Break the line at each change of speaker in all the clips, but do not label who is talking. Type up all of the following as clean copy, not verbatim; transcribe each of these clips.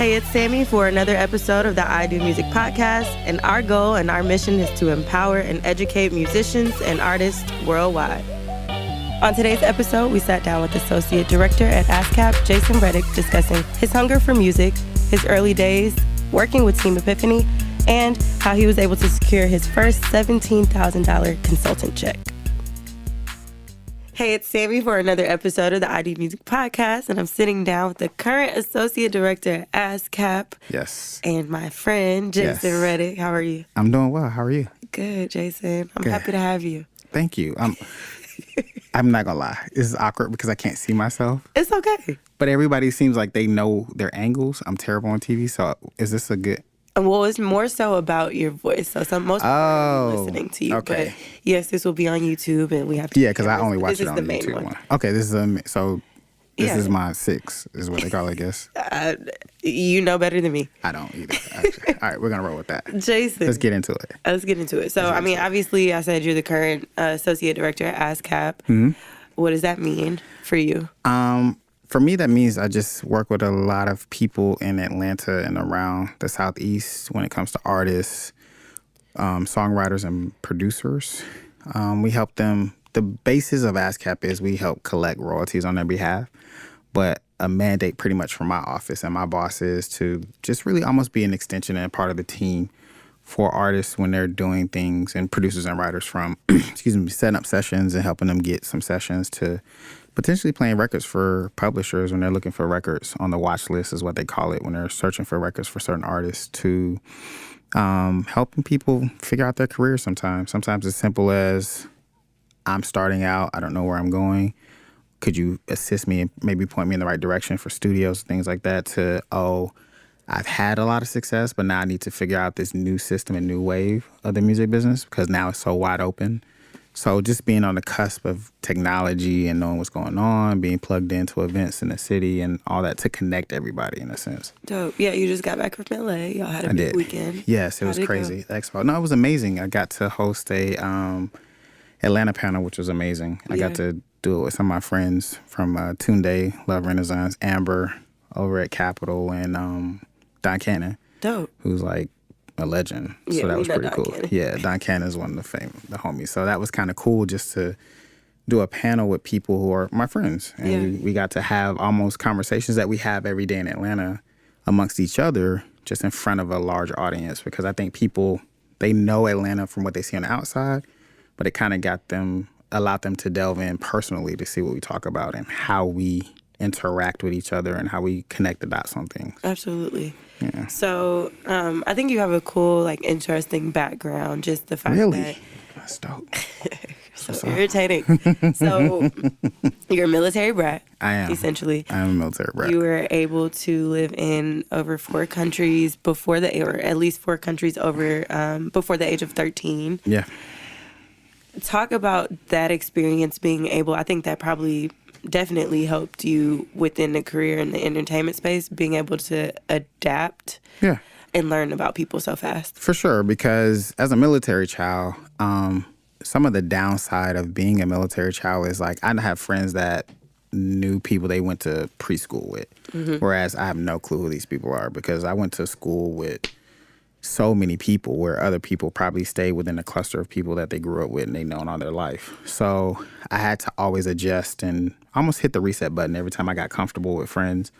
Hey, it's Sammy for another episode of the IdOMUSIC podcast, and our goal and our mission is to empower and educate musicians and artists worldwide. On today's episode, we sat down with Associate Director at ASCAP, Jason Reddick, discussing his hunger for music, his early days, working with Team Epiphany, and how he was able to secure his first $17,000 consultant check. Hey, it's Sammy for another episode of the IdOMUSIC podcast, and I'm sitting down with the current Associate Director at ASCAP.
Yes.
And my friend, Jason Reddick. How are you?
I'm doing well. How are you?
Good, Jason. I'm happy to have you.
Thank you. I'm not going to lie. This is awkward because I can't see myself.
It's okay.
But everybody seems like they know their angles. I'm terrible on TV, so is this a good...
Well, it's most so about your voice. So most people are listening to you.
Okay.
But yes, this will be on YouTube, and we have to...
Yeah, because I only watch it on the
main
YouTube
one.
one. Okay, this is my 6, is what they call it, I guess.
You know better than me.
I don't either, actually. All right, we're going to roll with that.
Jason.
Let's get into it.
Let's get into it. So, obviously, I said you're the current Associate Director at ASCAP.
Mm-hmm.
What does that mean for you?
For me, that means I just work with a lot of people in Atlanta and around the Southeast when it comes to artists, songwriters, and producers. We help them. The basis of ASCAP is we help collect royalties on their behalf, but a mandate pretty much from my office and my bosses to just really almost be an extension and part of the team for artists when they're doing things, and producers and writers from, setting up sessions and helping them get some sessions to potentially playing records for publishers when they're looking for records on the watch list is what they call it, when they're searching for records for certain artists, to helping people figure out their career sometimes. Sometimes as simple as, I'm starting out, I don't know where I'm going. Could you assist me and maybe point me in the right direction for studios, things like that, to, I've had a lot of success, but now I need to figure out this new system and new wave of the music business because now it's so wide open. So just being on the cusp of technology and knowing what's going on, being plugged into events in the city and all that to connect everybody in a sense.
Dope. Yeah, you just got back from LA. Y'all had a big weekend.
Yes, it was crazy. The expo. No, it was amazing. I got to host a Atlanta panel, which was amazing. I got to do it with some of my friends from Tunde, Love Renaissance, Amber over at Capitol, and Don Cannon.
Dope.
Who's like a legend.
Yeah,
so that was pretty cool.
Cannon.
Yeah, Don Cannon is one of the homies. So that was kind of cool just to do a panel with people who are my friends. And we got to have almost conversations that we have every day in Atlanta amongst each other, just in front of a large audience. Because I think people, they know Atlanta from what they see on the outside, but it kind of allowed them to delve in personally to see what we talk about and how we interact with each other and how we connect the dots on things.
Absolutely.
Yeah.
So I think you have a cool, interesting background. Just the fact that
that's dope.
So irritating. So you're a military brat.
I am.
Essentially.
I am a military brat.
You were able to live in over 4 countries or at least 4 countries before the age of 13.
Yeah.
Talk about that experience being able, I think that probably definitely helped you within the career in the entertainment space, being able to adapt and learn about people so fast.
For sure, because as a military child, some of the downside of being a military child is I have friends that knew people they went to preschool with, whereas I have no clue who these people are because I went to school with so many people where other people probably stay within a cluster of people that they grew up with and they've known all their life. So I had to always adjust and almost hit the reset button every time I got comfortable with friends.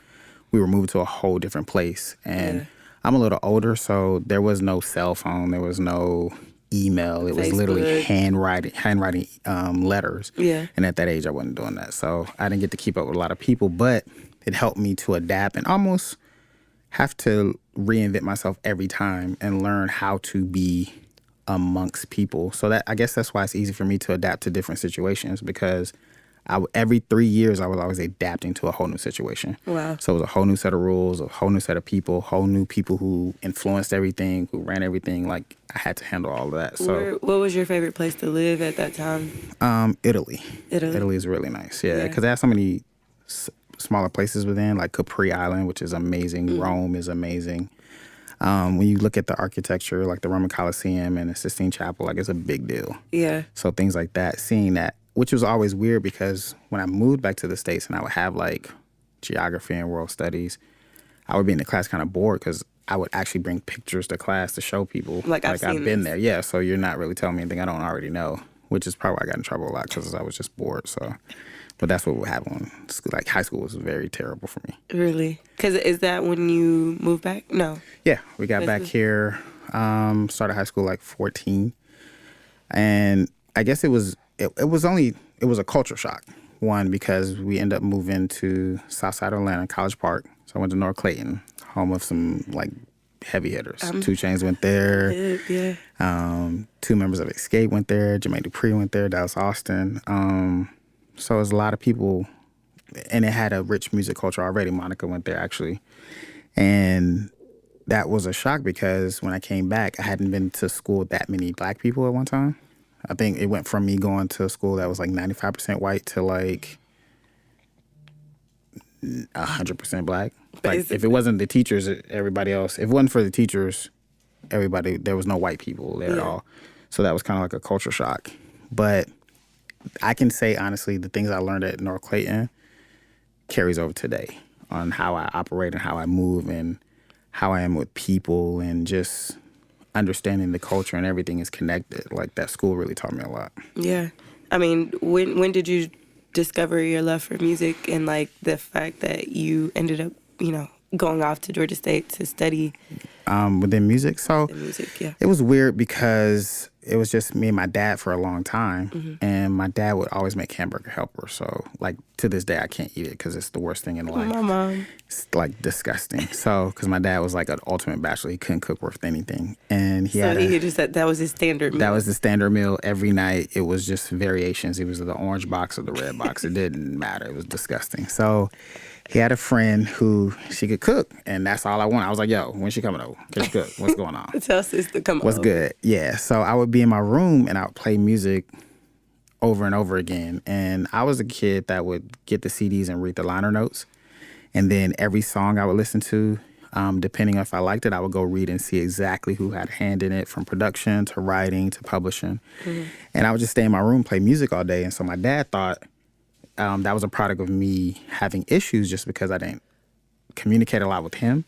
We were moved to a whole different place. And I'm a little older, so there was no cell phone. There was no email. It was literally handwriting letters.
Yeah.
And at that age, I wasn't doing that. So I didn't get to keep up with a lot of people, but it helped me to adapt and almost have to reinvent myself every time and learn how to be amongst people. So that, I guess that's why it's easy for me to adapt to different situations because every 3 years I was always adapting to a whole new situation.
Wow.
So it was a whole new set of rules, a whole new set of people, whole new people who influenced everything, who ran everything. I had to handle all of that. So
what was your favorite place to live at that time?
Italy.
Italy.
Italy is really nice. Yeah, because they have so many smaller places within, like Capri Island, which is amazing. Rome is amazing. When you look at the architecture, like the Roman Colosseum and the Sistine Chapel, it's a big deal.
Yeah.
So things like that, seeing that, which was always weird because when I moved back to the States and I would have geography and world studies, I would be in the class kind of bored because I would actually bring pictures to class to show people.
Like I've
been there. Yeah, so you're not really telling me anything I don't already know, which is probably why I got in trouble a lot because I was just bored. So, but that's what would happen. Like high school was very terrible for me.
Really? Because is that when you moved back? No.
Yeah, we got back here. Started high school like 14, and I guess it was a culture shock. One, because we ended up moving to Southside Atlanta, College Park. So I went to North Clayton, home of some like heavy hitters. 2 Chainz went there.
Yeah.
2 members of Escape went there. Jermaine Dupri went there. Dallas Austin. So it was a lot of people, and it had a rich music culture already. Monica went there actually, and that was a shock because when I came back, I hadn't been to school with that many black people at one time. I think it went from me going to a school that was like 95% white to like 100% black. Like if it wasn't the teachers, everybody else. If it wasn't for the teachers, everybody, there was no white people there at all. So that was kind of like a culture shock. But I can say honestly, the things I learned at North Clayton carries over today on how I operate and how I move and how I am with people and just understanding the culture and everything is connected. Like that school really taught me a lot.
Yeah. I mean, when did you discover your love for music and like the fact that you ended up, going off to Georgia State to study
within music? So
music, yeah.
It was weird because it was just me and my dad for a long time, and my dad would always make hamburger helper. So like to this day, I can't eat it because it's the worst thing in life.
My mom.
It's like disgusting. So because my dad was like an ultimate bachelor, he couldn't cook worth anything, and he
just said that was his standard meal.
That was the standard meal every night. It was just variations. It was the orange box or the red box. It didn't matter. It was disgusting. So he had a friend who she could cook, and that's all I wanted. I was like, yo, when's she coming over? Can she cook? What's going on?
Tell sister come over.
What's good? Yeah. So I would be in my room, and I would play music over and over again. And I was a kid that would get the CDs and read the liner notes. And then every song I would listen to, depending on if I liked it, I would go read and see exactly who had a hand in it, from production to writing to publishing. And I would just stay in my room, play music all day. And so my dad thought that was a product of me having issues just because I didn't communicate a lot with him.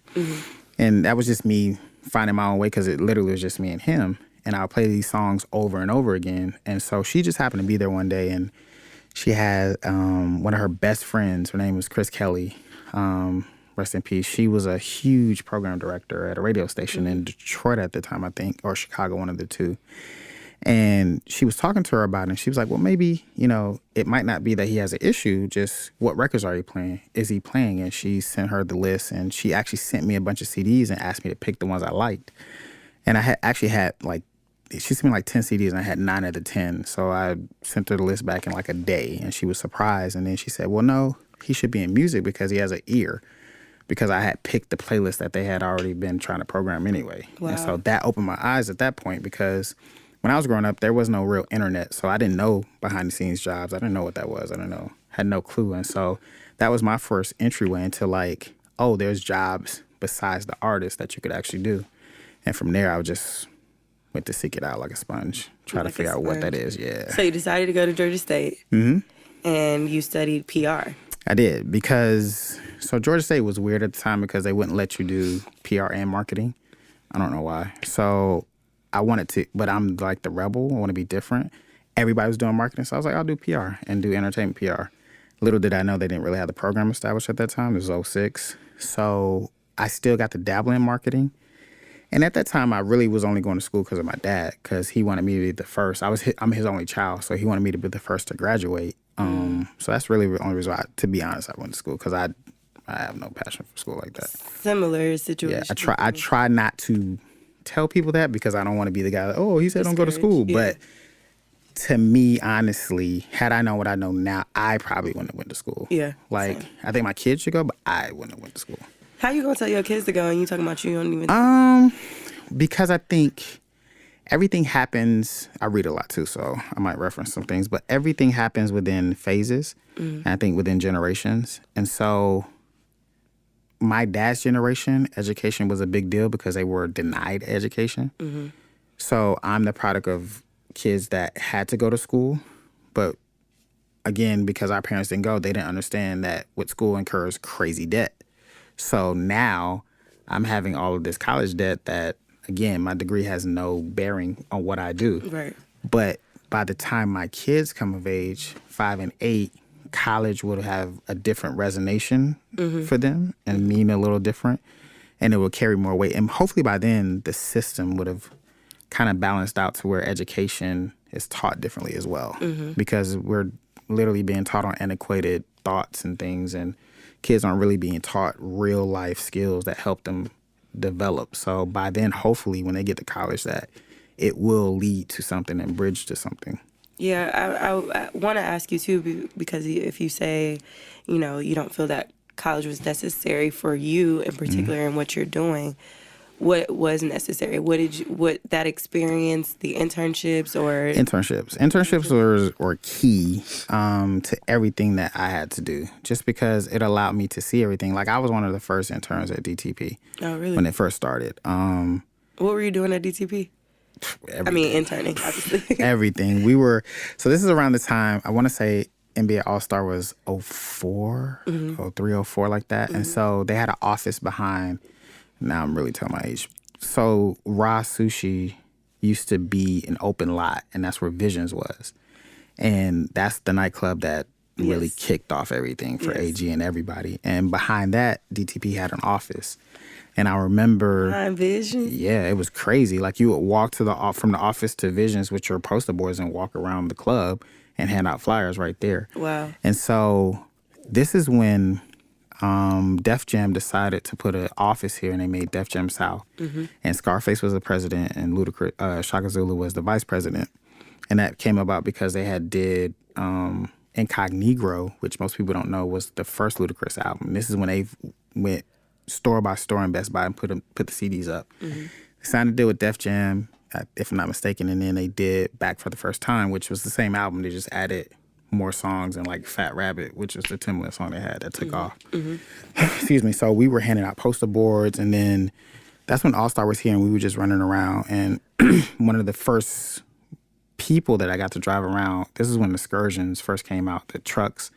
And that was just me finding my own way because it literally was just me and him. And I would play these songs over and over again. And so she just happened to be there one day, and she had one of her best friends. Her name was Chris Kelly. Rest in peace. She was a huge program director at a radio station in Detroit at the time, I think, or Chicago, one of the two. And she was talking to her about it, and she was like, well, maybe, it might not be that he has an issue, just what records are you playing? Is he playing? And she sent her the list, and she actually sent me a bunch of CDs and asked me to pick the ones I liked. And I had she sent me like 10 CDs, and I had 9 out of 10. So I sent her the list back in like a day, and she was surprised. And then she said, well, no, he should be in music because he has an ear. Because I had picked the playlist that they had already been trying to program anyway. Wow. And so that opened my eyes at that point, because when I was growing up, there was no real internet. So I didn't know behind the scenes jobs. I didn't know what that was. Had no clue. And so that was my first entryway into like, oh, there's jobs besides the artist that you could actually do. And from there, I just went to seek it out like a sponge, try to figure out what that is. Yeah.
So you decided to go to Georgia State, and you studied PR.
I did, because Georgia State was weird at the time because they wouldn't let you do PR and marketing. I don't know why. So I wanted to, but I'm like the rebel. I want to be different. Everybody was doing marketing, so I was like, I'll do PR and do entertainment PR. Little did I know they didn't really have the program established at that time. It was 06. So I still got to dabble in marketing. And at that time, I really was only going to school because of my dad, because he wanted me to be the first. I'm his only child, so he wanted me to be the first to graduate. So that's really the only reason why, to be honest, I went to school, because I have no passion for school like that.
Similar situation.
Yeah, I try not to tell people that, because I don't want to be the guy that, oh, he said don't go to school. Yeah. But to me, honestly, had I known what I know now, I probably wouldn't have went to school.
Yeah.
Like, same. I think my kids should go, but I wouldn't have went to school.
How you gonna tell your kids to go and you talking about you don't even...
Because I think everything happens, I read a lot too, so I might reference some things, but everything happens within phases, and I think within generations. And so my dad's generation, education was a big deal because they were denied education. So I'm the product of kids that had to go to school, but again, because our parents didn't go, they didn't understand that with school incurs crazy debt. So now I'm having all of this college debt that, again, my degree has no bearing on what I do.
Right.
But by the time my kids come of age, 5 and 8, college would have a different resonation for them and mean a little different. And it will carry more weight. And hopefully by then, the system would have kind of balanced out to where education is taught differently as well. Because we're literally being taught on antiquated thoughts and things, and kids aren't really being taught real life skills that help them develop. So by then, hopefully, when they get to college, that it will lead to something and bridge to something.
Yeah, I want to ask you too, because if you say, you know, you don't feel that college was necessary for you in particular in what you're doing, what was necessary? What that experience, the internships or? Internships
were key to everything that I had to do, just because it allowed me to see everything. Like, I was one of the first interns at DTP.
Oh, really?
When it first started. What
were you doing at DTP?
Everything.
I mean, interning, obviously.
Everything. So this is around the time, I want to say NBA All-Star was 04, 03, 04, like that. And so they had an office behind. Now I'm really telling my age. So Raw Sushi used to be an open lot, and that's where Visions was. And that's the nightclub that really kicked off everything for AG and everybody. And behind that, DTP had an office. And I remember...
Behind Visions?
Yeah, it was crazy. Like, you would walk from the office to Visions with your poster boards and walk around the club and hand out flyers right there.
Wow.
And so this is when... Def Jam decided to put an office here, and they made Def Jam South. And Scarface was the president, and Shaka Zulu was the vice president. And that came about because they had did Incognito, which most people don't know was the first Ludacris album. This is when they went store by store in Best Buy and put the CDs up. They signed a deal with Def Jam, if I'm not mistaken, and then they did Back for the First Time, which was the same album. They just added more songs, and like Fat Rabbit, which was the Timbaland song they had that took off. Excuse me. So we were handing out poster boards, and then that's when All Star was here, and we were just running around. And one of the first people that I got to drive around, this is when the Excursions first came out, the trucks,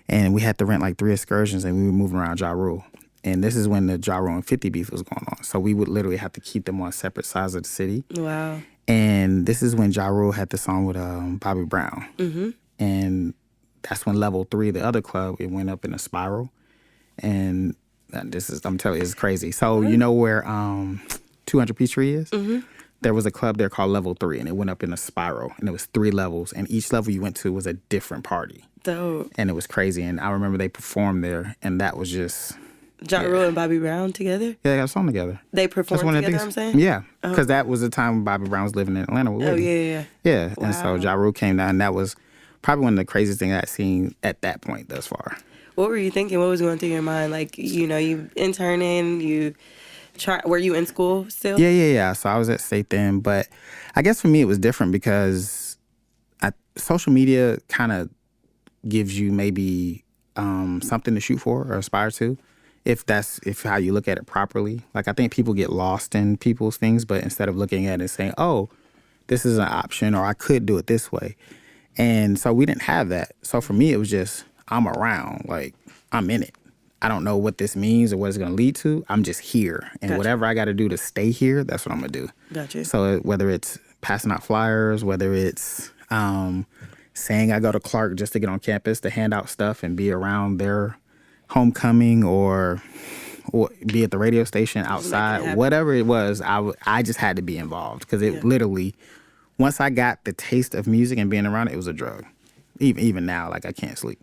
and we had to rent like 3 Excursions, and we were moving around Ja Rule. And this is when the Ja Rule and 50 beef was going on. So we would literally have to keep them on separate sides of the city. Wow. And this is when Ja Rule had the song with Bobby Brown. And that's when Level 3, the other club, it went up in a spiral. And I'm telling you, it's crazy. So you know where 200 Peachtree is? There was a club there called Level 3, and it went up in a spiral. And it was 3 levels, and each level you went to was a different party. Dope. And it was crazy. And I remember they performed there, and that was just...
Ja Rule and Bobby Brown together?
Yeah, they got a song together.
They performed together, I'm saying?
Yeah, because that was the time when Bobby Brown was living in Atlanta with Woody. Yeah, wow. And so Ja Rule came down, and that was probably one of the craziest things I've seen at that point thus far.
What were you thinking? What was going through your mind? Like, you know, you interning, were you in school still?
Yeah. So I was at State then, but I guess for me it was different because social media kind of gives you maybe something to shoot for or aspire to. If how you look at it properly. Like, I think people get lost in people's things, but instead of looking at it and saying, oh, this is an option, or I could do it this way. And so we didn't have that. So for me, it was just, I'm around, like, I'm in it. I don't know what this means or what it's going to lead to. I'm just here. And whatever I got to do to stay here, that's what I'm going to do. Gotcha. So whether it's passing out flyers, whether it's saying I go to Clark just to get on campus to hand out stuff and be around their homecoming, or be at the radio station outside, whatever it was, I just had to be involved, because it literally, once I got the taste of music and being around it, it was a drug. Even now, like, I can't sleep.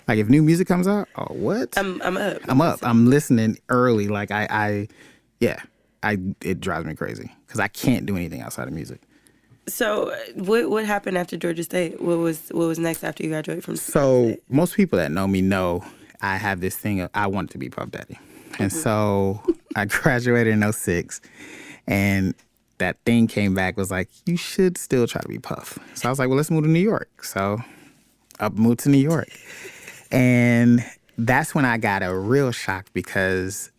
Like, if new music comes out, oh, what? I'm up. I'm listening early. Like, it drives me crazy because I can't do anything outside of music. So
what happened after Georgia State? What was next after you graduated from
Georgia State? Most people that know me know I have this thing of, I wanted to be Puff Daddy. And so I graduated in 06, and that thing came back, was like, you should still try to be Puff. So I was like, well, let's move to New York. So I moved to New York. And that's when I got a real shock, because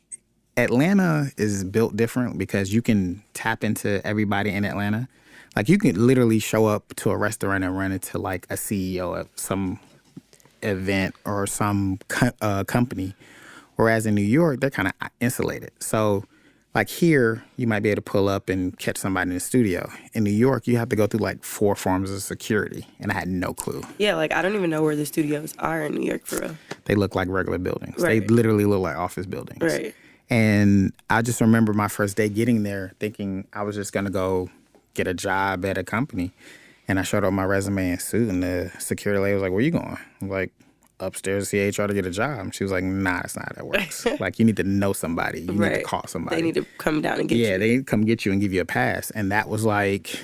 Atlanta is built different, because you can tap into everybody in Atlanta. Like, you can literally show up to a restaurant and run into, like, a CEO of some event or some company, Whereas in New York, they're kind of insulated. So like here, you might be able to pull up and catch somebody in the studio. In New York, you have to go through like 4 forms of security, and I had no clue.
Yeah, like I don't even know where the studios are in New York for real.
They look like regular buildings.
Right.
They literally look like office buildings.
Right.
And I just remember my first day getting there thinking I was just going to go get a job at a company. And I showed up my resume and suit, and the security lady was like, "Where you going?" I'm like, "Upstairs to see HR to get a job." And she was like, "Nah, that's not how that works. Like, you need to know somebody. You need to call somebody.
They need to come down and get you.
Yeah, they need to come get you and give you a pass." And that was like,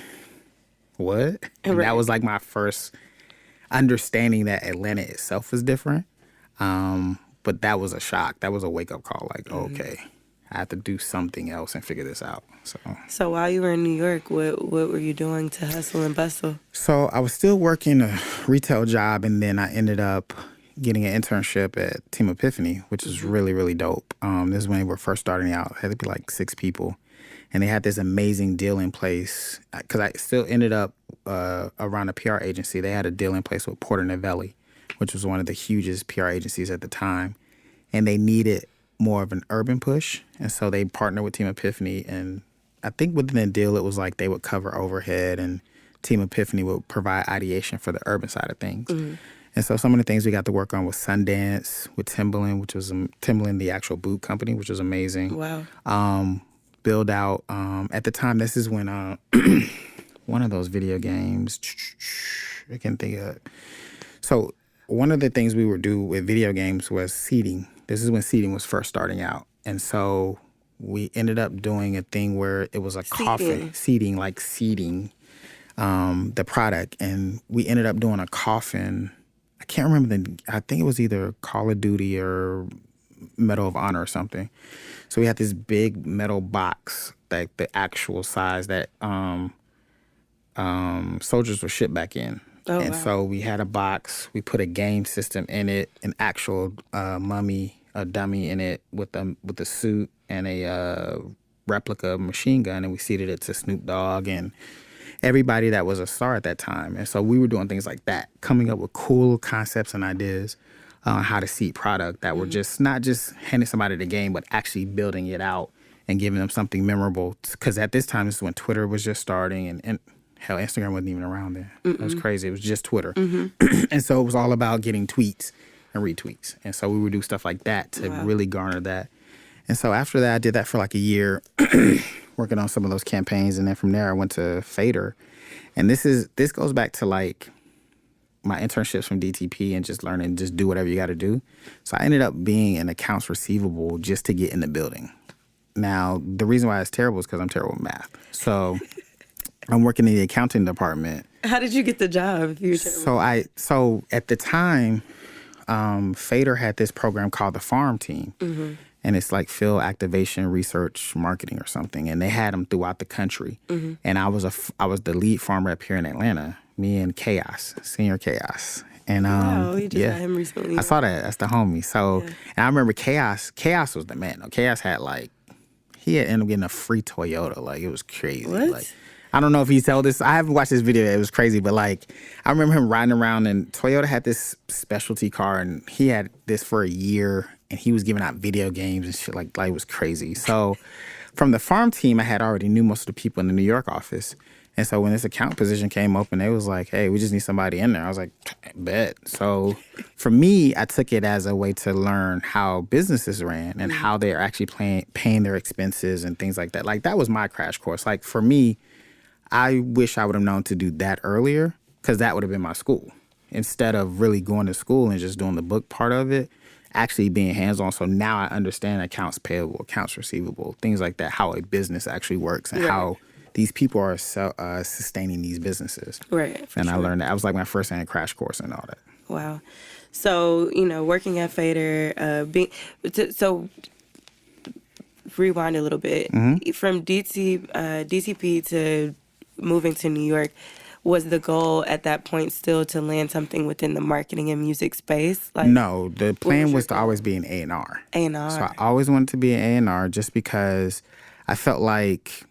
what? And that was like my first understanding that Atlanta itself was different. But that was a shock. That was a wake-up call. Like, okay, I have to do something else and figure this out.
So while you were in New York, what were you doing to hustle and bustle?
So I was still working a retail job, and then I ended up getting an internship at Team Epiphany, which is really, really dope. This is when they were first starting out. It had to be like 6 people. And they had this amazing deal in place. Because I still ended up around a PR agency. They had a deal in place with Porter Novelli, which was one of the hugest PR agencies at the time. And they needed more of an urban push. And so they partnered with Team Epiphany. And I think within the deal, it was like they would cover overhead and Team Epiphany would provide ideation for the urban side of things. Mm-hmm. And so some of the things we got to work on was Sundance with Timbaland, which was Timbaland, the actual boot company, which was amazing.
Wow.
Build out. At the time, this is when one of those video games, I can't think of it. So one of the things we would do with video games was seeding. This is when seeding was first starting out. And so we ended up doing a thing where it was a coffin, seeding the product. And we ended up doing a coffin. I can't remember I think it was either Call of Duty or Medal of Honor or something. So we had this big metal box, like the actual size that soldiers were shipped back in.
Oh,
and
wow.
So we had a box. We put a game system in it, an actual mummy, a dummy in it with a suit and a replica machine gun, and we seeded it to Snoop Dogg and everybody that was a star at that time. And so we were doing things like that, coming up with cool concepts and ideas on how to seed product that were just not just handing somebody the game, but actually building it out and giving them something memorable. Because at this time, this is when Twitter was just starting, and hell, Instagram wasn't even around then. It was crazy. It was just Twitter. And so it was all about getting tweets and retweets. And so we would do stuff like that to really garner that. And so after that, I did that for like a year, working on some of those campaigns. And then from there, I went to Fader. And this goes back to like my internships from DTP and just learning, just do whatever you got to do. So I ended up being an accounts receivable just to get in the building. Now, the reason why it's terrible is because I'm terrible with math. So I'm working in the accounting department.
How did you get the job if you were terrible?
So at the time, Fader had this program called the Farm Team. Mm-hmm. And it's like field activation, research, marketing or something. And they had them throughout the country. Mm-hmm. And I was the lead farm rep here in Atlanta, me and Chaos, Senior Chaos. And
you just got him recently.
I saw that. That's the homie. So, and I remember Chaos was the man. Chaos had he had ended up getting a free Toyota. Like, it was crazy.
What?
Like, I don't know if he told this. I haven't watched this video. It was crazy. But I remember him riding around, and Toyota had this specialty car, and he had this for a year. And he was giving out video games and shit like it was crazy. So from the farm team, I had already knew most of the people in the New York office. And so when this account position came open, they was like, hey, we just need somebody in there. I was like, bet. So for me, I took it as a way to learn how businesses ran and how they're actually paying their expenses and things like that. Like, that was my crash course. Like, for me, I wish I would have known to do that earlier, because that would have been my school. Instead of really going to school and just doing the book part of it, actually being hands-on. So now I understand accounts payable, accounts receivable, things like that, how a business actually works and how these people are sustaining these businesses.
Right.
And I learned that. I was like my first hand crash course and all that.
Wow. So, working at Fader, so rewind a little bit. Mm-hmm. From DTP to moving to New York, was the goal at that point still to land something within the marketing and music space?
No, the plan was to always be an A&R.
A&R.
So I always wanted to be an A&R just because I felt like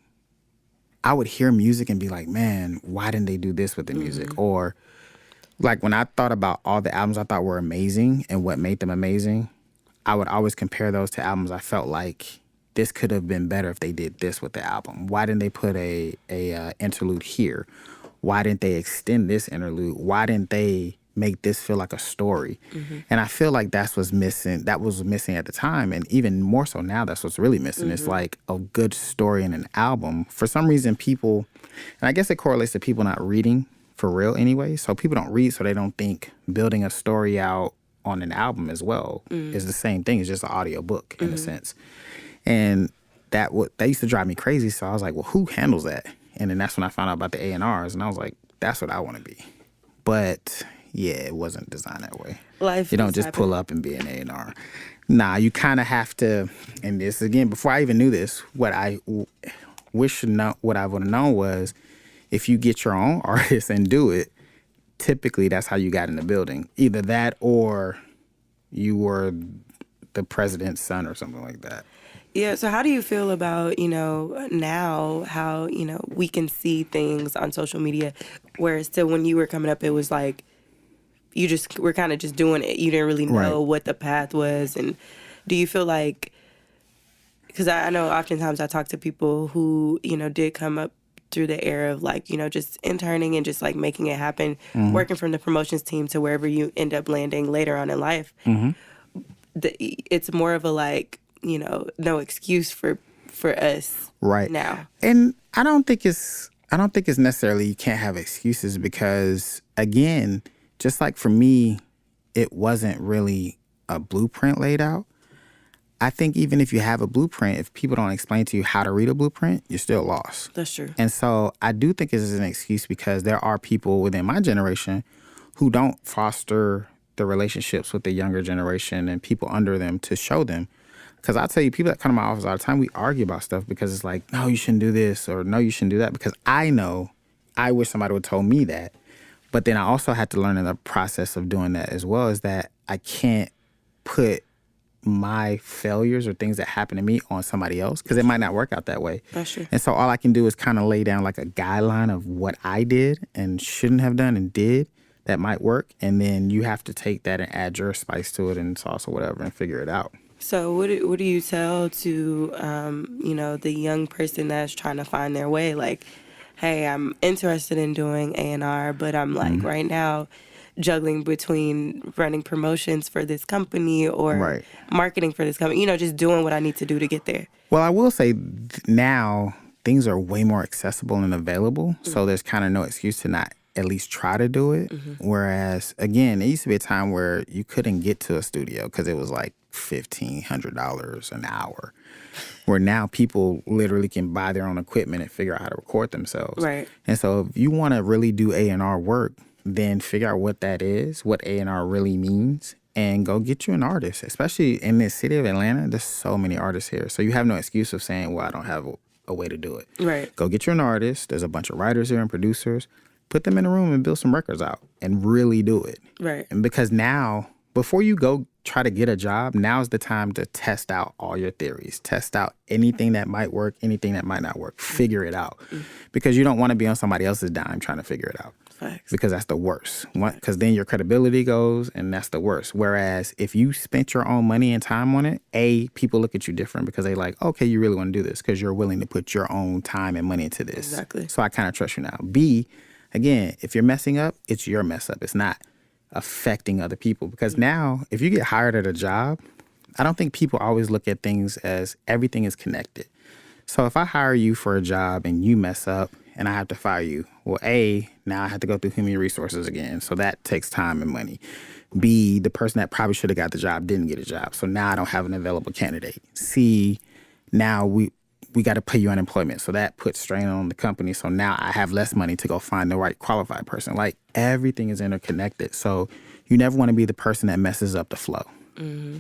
I would hear music and be like, man, why didn't they do this with the music? Or like when I thought about all the albums I thought were amazing and what made them amazing, I would always compare those to albums. I felt like this could have been better if they did this with the album. Why didn't they put a interlude here? Why didn't they extend this interlude? Why didn't they make this feel like a story? And I feel like that's what's missing. That was missing at the time, and even more so now. That's what's really missing. It's like a good story in an album. For some reason, people, and I guess it correlates to people not reading for real anyway. So people don't read, so they don't think building a story out on an album as well is the same thing. It's just an audio book in a sense. And that used to drive me crazy. So I was like, well, who handles that? And then that's when I found out about the A&Rs, and I was like, that's what I want to be. But yeah, it wasn't designed that way. You don't just pull up and be an A&R. Nah, you kind of have to. And this again, before I even knew this, what I would have known was, if you get your own artist and do it, typically that's how you got in the building. Either that or you were the president's son or something like that.
Yeah, so how do you feel about, now how, we can see things on social media, whereas still when you were coming up, it was like you just were kind of just doing it. You didn't really know what the path was. And do you feel like, because I know oftentimes I talk to people who, did come up through the era of like, just interning and just like making it happen, working from the promotions team to wherever you end up landing later on in life. It's more of a like, no excuse for us now.
And I don't think it's necessarily you can't have excuses, because again, just like for me, it wasn't really a blueprint laid out. I think even if you have a blueprint, if people don't explain to you how to read a blueprint, you're still lost.
That's true.
And so I do think it's an excuse, because there are people within my generation who don't foster the relationships with the younger generation and people under them to show them. Because I'll tell you, people that come to my office all the time, we argue about stuff because it's like, no, you shouldn't do this, or no, you shouldn't do that. Because I know, I wish somebody would have told me that. But then I also had to learn in the process of doing that as well, is that I can't put my failures or things that happen to me on somebody else, because it might not work out that way.
That's true.
And so all I can do is kind of lay down like a guideline of what I did and shouldn't have done and did that might work. And then you have to take that and add your spice to it and sauce or whatever and figure it out.
So what do you tell to, the young person that's trying to find their way? Like, hey, I'm interested in doing A&R, but I'm like right now juggling between running promotions for this company or marketing for this company, just doing what I need to do to get there.
Well, I will say now things are way more accessible and available. So there's kind of no excuse to not at least try to do it. Whereas, again, it used to be a time where you couldn't get to a studio because it was like $1,500 an hour, where now people literally can buy their own equipment and figure out how to record themselves.
Right.
And so if you want to really do A&R work, then figure out what that is, what A&R really means, and go get you an artist. Especially in this city of Atlanta, there's so many artists here. So you have no excuse of saying, well, I don't have a way to do it.
Right.
Go get you an artist. There's a bunch of writers here and producers. Put them in a room and build some records out and really do it.
Right.
And because now, before you go try to get a job, now's the time to test out all your theories. Test out anything that might work, anything that might not work. Figure it out. Because you don't want to be on somebody else's dime trying to figure it out.
Facts.
Because that's the worst. Because then your credibility goes, and that's the worst. Whereas if you spent your own money and time on it, people look at you different because they like, okay, you really want to do this because you're willing to put your own time and money into this.
Exactly.
So I kind of trust you now. B, again, if you're messing up, it's your mess up. It's not affecting other people. Because now, if you get hired at a job, I don't think people always look at things as everything is connected. So if I hire you for a job and you mess up and I have to fire you, well, A, now I have to go through human resources again. So that takes time and money. B, the person that probably should have got the job didn't get a job. So now I don't have an available candidate. C, now we got to pay you unemployment. So that puts strain on the company. So now I have less money to go find the right qualified person. Like, everything is interconnected. So you never want to be the person that messes up the flow.
Mm-hmm.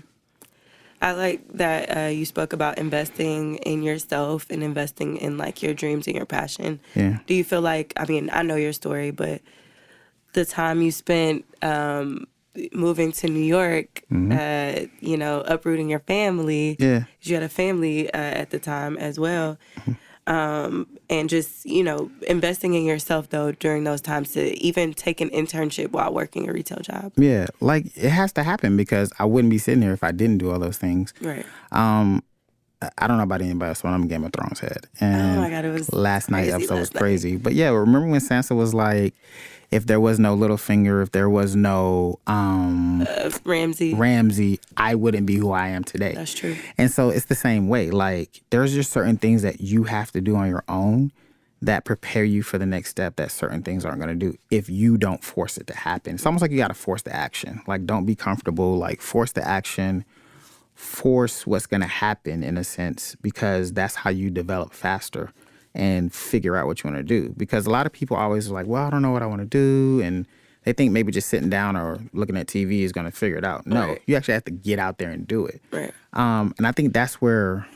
I like that you spoke about investing in yourself and investing in like your dreams and your passion.
Yeah.
Do you feel like, I mean, I know your story, but the time you spent moving to New York, uprooting your family.
Yeah.
'Cause you had a family at the time as well. and just, you know, investing in yourself, though, during those times to even take an internship while working a retail job.
Yeah, like it has to happen because I wouldn't be sitting here if I didn't do all those things.
Right.
I don't know about anybody else, but I'm a Game of Thrones head. And
oh my God, it was
last night episode was
night.
crazy. But yeah, remember when Sansa was like, if there was no Littlefinger, if there was no Ramsay, I wouldn't be who I am today.
That's true.
And so it's the same way. Like, there's just certain things that you have to do on your own that prepare you for the next step that certain things aren't going to do if you don't force it to happen. It's almost like you got to force the action. Like, don't be comfortable. Like, force the action. Force what's going to happen in a sense, because that's how you develop faster and figure out what you want to do. Because a lot of people always are like, well, I don't know what I want to do. And they think maybe just sitting down or looking at TV is going to figure it out. No, you actually have to get out there and do it.
Right.
And I think that's where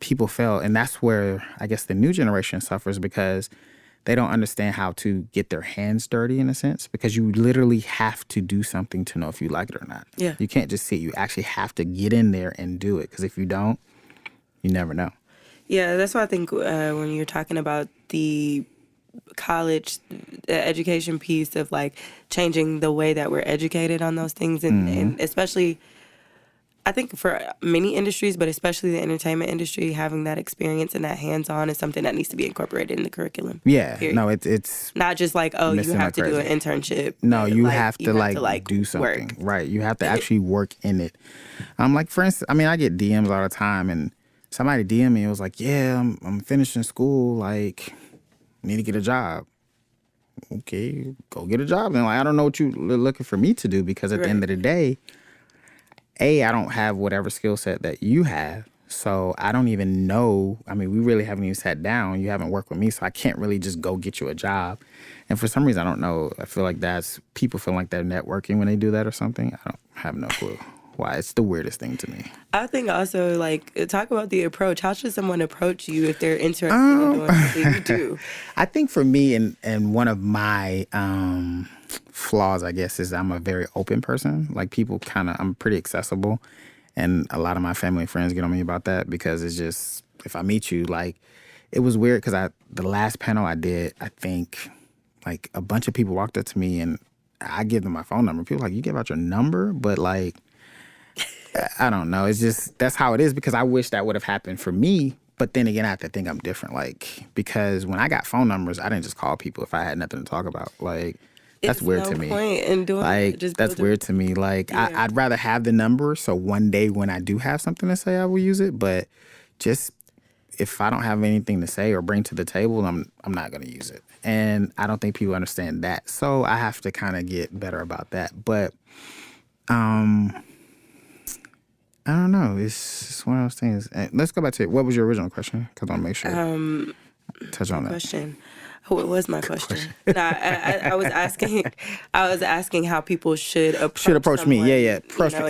people fail. And that's where I guess the new generation suffers, because they don't understand how to get their hands dirty in a sense, because you literally have to do something to know if you like it or not.
Yeah.
You can't just sit. You actually have to get in there and do it, because if you don't, you never know.
Yeah, that's why I think when you're talking about the college education piece of like changing the way that we're educated on those things, and especially I think for many industries, but especially the entertainment industry, having that experience and that hands-on is something that needs to be incorporated in the curriculum.
Yeah,
period.
no, it's
not just like, oh, you have to do an internship.
No, you have to do something.
Work.
Right, you have to actually work in it. Like, for instance, I mean, I get DMs all the time, and somebody DM me and was like, yeah, I'm finishing school, like, need to get a job. Okay, go get a job. And like, I don't know what you're looking for me to do, because at the end of the day, I don't have whatever skill set that you have. So I don't even know. I mean, we really haven't even sat down. You haven't worked with me, so I can't really just go get you a job. And for some reason, I don't know. I feel like people feel like they're networking when they do that or something. I don't have no clue why. It's the weirdest thing to me. I
think also, like, talk about the approach. How should someone approach you if they're interested in doing something you do?
I think for me, and one of my flaws, I guess, is I'm a very open person. Like, people I'm pretty accessible. And a lot of my family and friends get on me about that, because it's just, if I meet you, like, it was weird because the last panel I did, I think, like, a bunch of people walked up to me and I give them my phone number. People are like, you give out your number? But, like, I don't know. It's just, that's how it is, because I wish that would have happened for me. But then again, I have to think I'm different. Like, because when I got phone numbers, I didn't just call people if I had nothing to talk about. Like, that's weird to me.
Point in doing
like, that's weird to me. Like, yeah. I'd rather have the number, so one day when I do have something to say, I will use it. But just if I don't have anything to say or bring to the table, I'm not going to use it. And I don't think people understand that. So I have to kind of get better about that. But I don't know. It's one of those things. Let's go back to it. What was your original question? Because I want to make sure touch on that.
Question. What was my question? No, I was asking. I was asking how people should approach
someone, me. Yeah.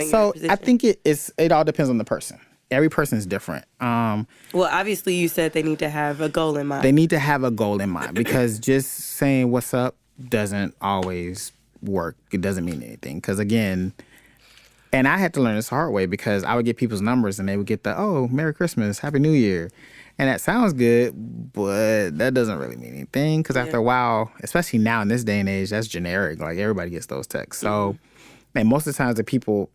So I think it all depends on the person. Every person is different.
Well, obviously, you said they need to have a goal in mind.
They need to have a goal in mind, because just saying what's up doesn't always work. It doesn't mean anything. Because again, and I had to learn this the hard way, because I would get people's numbers and they would get Merry Christmas, Happy New Year. And that sounds good, but that doesn't really mean anything, because after a while, especially now in this day and age, that's generic. Like, everybody gets those texts. So, and most of the times the people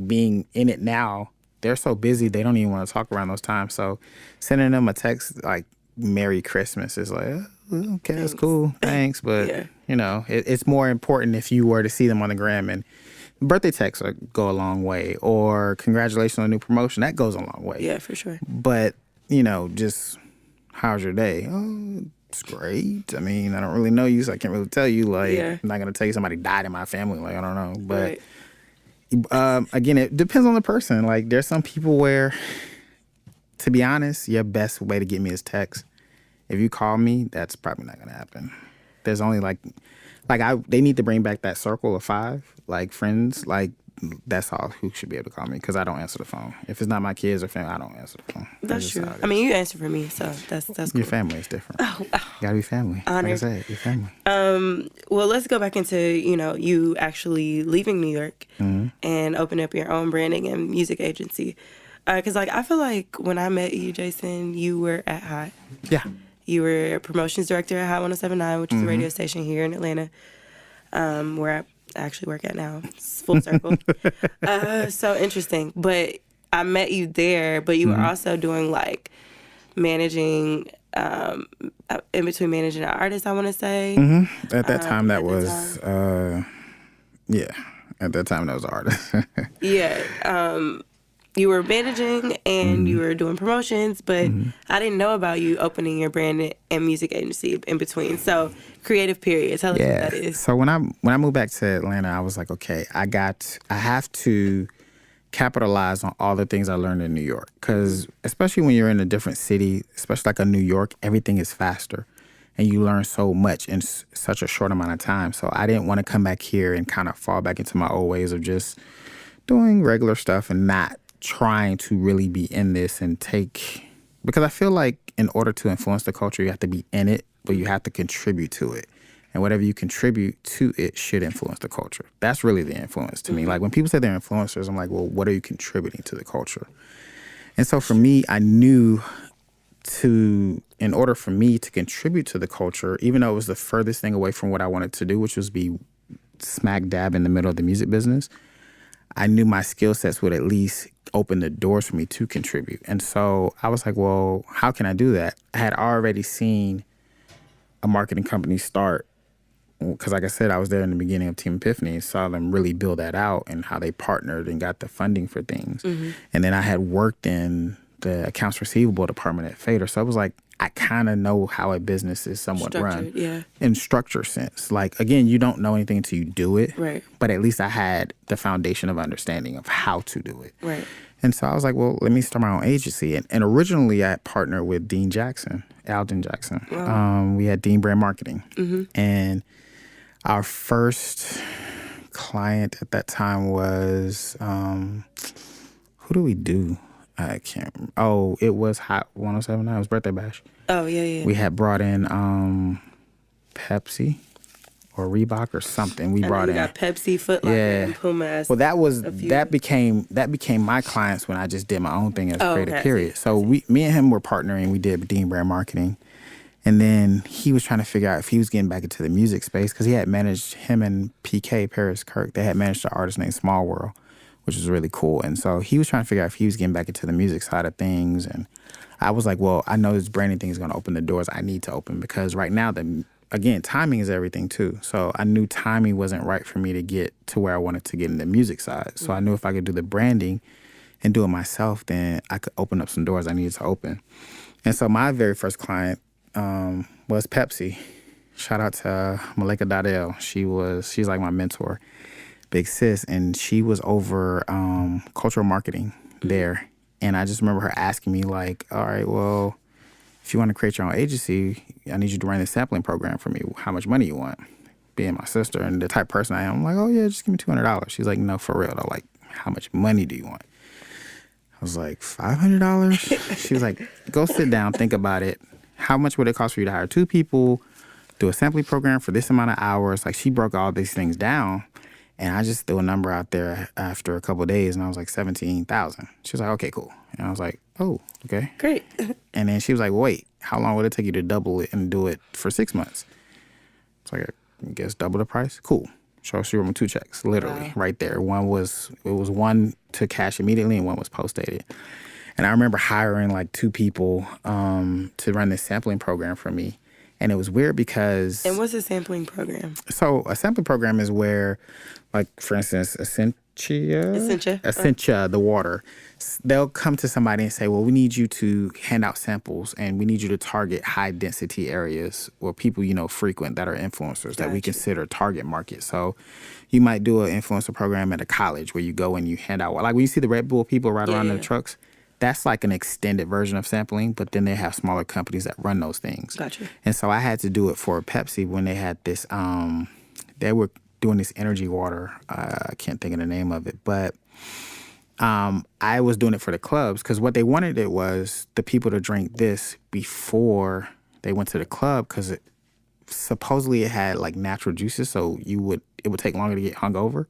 being in it now, they're so busy, they don't even want to talk around those times. So sending them a text like Merry Christmas is like, okay, that's cool, thanks. But, it's more important if you were to see them on the gram, and birthday texts go a long way, or congratulations on a new promotion. That goes a long way.
Yeah, for sure.
But, just how's your day? Oh, it's great. I mean, I don't really know you, so I can't really tell you. Like, I'm not going to tell you somebody died in my family. Like, I don't know. But, again, it depends on the person. Like, there's some people where, to be honest, your best way to get me is text. If you call me, that's probably not going to happen. There's only, they need to bring back that circle of 5, like, friends, like, that's all who should be able to call me, because I don't answer the phone. If it's not my kids or family, I don't answer the phone.
That's true. I mean, you answer for me, so that's cool.
Your family is different. You gotta be family.
Honored.
Like I said, your family.
Well, let's go back into, you actually leaving New York and opening up your own branding and music agency. Because, I feel like when I met you, Jason, you were at Hot.
Yeah.
You were a promotions director at Hot 107.9, which is a radio station here in Atlanta, where I actually work at now. It's full circle. So interesting. But I met you there, but you were also doing like managing, in between managing an artist, I want to say.
At that time, that was, at that time, that was an artist.
Yeah. You were managing and you were doing promotions, but I didn't know about you opening your brand and music agency in between. So creative period. Tell us what that is.
So when I moved back to Atlanta, I was like, okay, I have to capitalize on all the things I learned in New York. Because especially when you're in a different city, especially like a New York, everything is faster. And you learn so much in such a short amount of time. So I didn't want to come back here and kind of fall back into my old ways of just doing regular stuff and not trying to really be in this and because I feel like in order to influence the culture, you have to be in it, but you have to contribute to it. And whatever you contribute to it should influence the culture. That's really the influence to me. Like when people say they're influencers, I'm like, well, what are you contributing to the culture? And so for me, I knew in order for me to contribute to the culture, even though it was the furthest thing away from what I wanted to do, which was be smack dab in the middle of the music business, I knew my skill sets would at least open the doors for me to contribute. And so I was like, well, how can I do that? I had already seen a marketing company start, because like I said, I was there in the beginning of Team Epiphany and saw them really build that out and how they partnered and got the funding for things. And then I had worked in the accounts receivable department at Fader. So I was like, I kind of know how a business is somewhat run in structure sense. Like, again, you don't know anything until you do it.
Right.
But at least I had the foundation of understanding of how to do it.
Right.
And so I was like, well, let me start my own agency. And originally I partnered with Alden Jackson.
Wow.
We had Dean Brand Marketing. And our first client at that time was, who do we do? I can't remember. Oh, it was Hot 107.9. It was Birthday Bash.
Oh, yeah.
We had brought in Pepsi or Reebok or something. We got
Pepsi, Foot Locker, and Puma as
that became my clients when I just did my own thing as creative period. So me and him were partnering. We did Dean Brand Marketing. And then he was trying to figure out if he was getting back into the music space because he had managed, him and PK, Paris Kirk, they had managed an artist named Small World, which was really cool. And so he was trying to figure out if he was getting back into the music side of things. And I was like, well, I know this branding thing is going to open the doors I need to open because right now, again, timing is everything too. So I knew timing wasn't right for me to get to where I wanted to get in the music side. So I knew if I could do the branding and do it myself, then I could open up some doors I needed to open. And so my very first client was Pepsi. Shout out to Malika Dardell. She's like my mentor, big sis, and she was over cultural marketing there. And I just remember her asking me like, all right, well, if you want to create your own agency, I need you to run this sampling program for me. How much money you want? Being my sister and the type of person I am, I'm like, oh yeah, just give me $200. She's like, no, for real though. Like, how much money do you want? I was like, $500? She was like, go sit down, think about it. How much would it cost for you to hire 2 people, do a sampling program for this amount of hours? Like, she broke all these things down, and I just threw a number out there after a couple of days, and I was like, $17,000. She was like, okay, cool. And I was like, oh, okay.
Great.
And then she was like, wait, how long would it take you to double it and do it for 6 months? It's like, I guess double the price? Cool. So she wrote me 2 checks, literally, right there. It was one to cash immediately and one was post-dated. And I remember hiring like 2 people to run this sampling program for me. And it was weird because...
And what's a sampling program?
So a sampling program is where, like, for instance, Essentia, the water, they'll come to somebody and say, well, we need you to hand out samples and we need you to target high density areas where people, frequent that are influencers that we consider target market. So you might do an influencer program at a college where you go and you hand out, like when you see the Red Bull people ride around in the trucks, that's like an extended version of sampling, but then they have smaller companies that run those things.
Gotcha.
And so I had to do it for Pepsi when they had this, they were doing this energy water. I can't think of the name of it, but I was doing it for the clubs because what they wanted it was the people to drink this before they went to the club because supposedly it had like natural juices, so it would take longer to get hungover.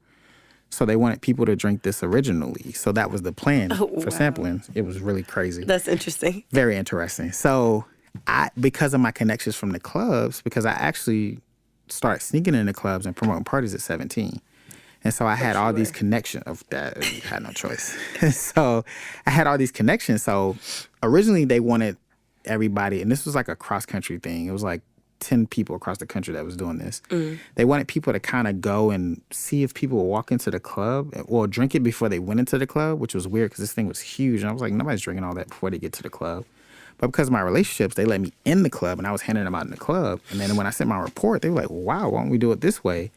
So they wanted people to drink this originally. So that was the plan for sampling. It was really crazy.
That's interesting.
Very interesting. So because of my connections from the clubs, because I actually started sneaking in the clubs and promoting parties at 17. And so I had all these connections of that. Had no choice. So I had all these connections. So originally they wanted everybody, and this was like a cross-country thing. It was like 10 people across the country that was doing this. They wanted people to kind of go and see if people would walk into the club or drink it before they went into the club, which was weird because this thing was huge. And I was like, nobody's drinking all that before they get to the club. But because of my relationships, they let me in the club, and I was handing them out in the club. And then when I sent my report, they were like, wow, why don't we do it this way?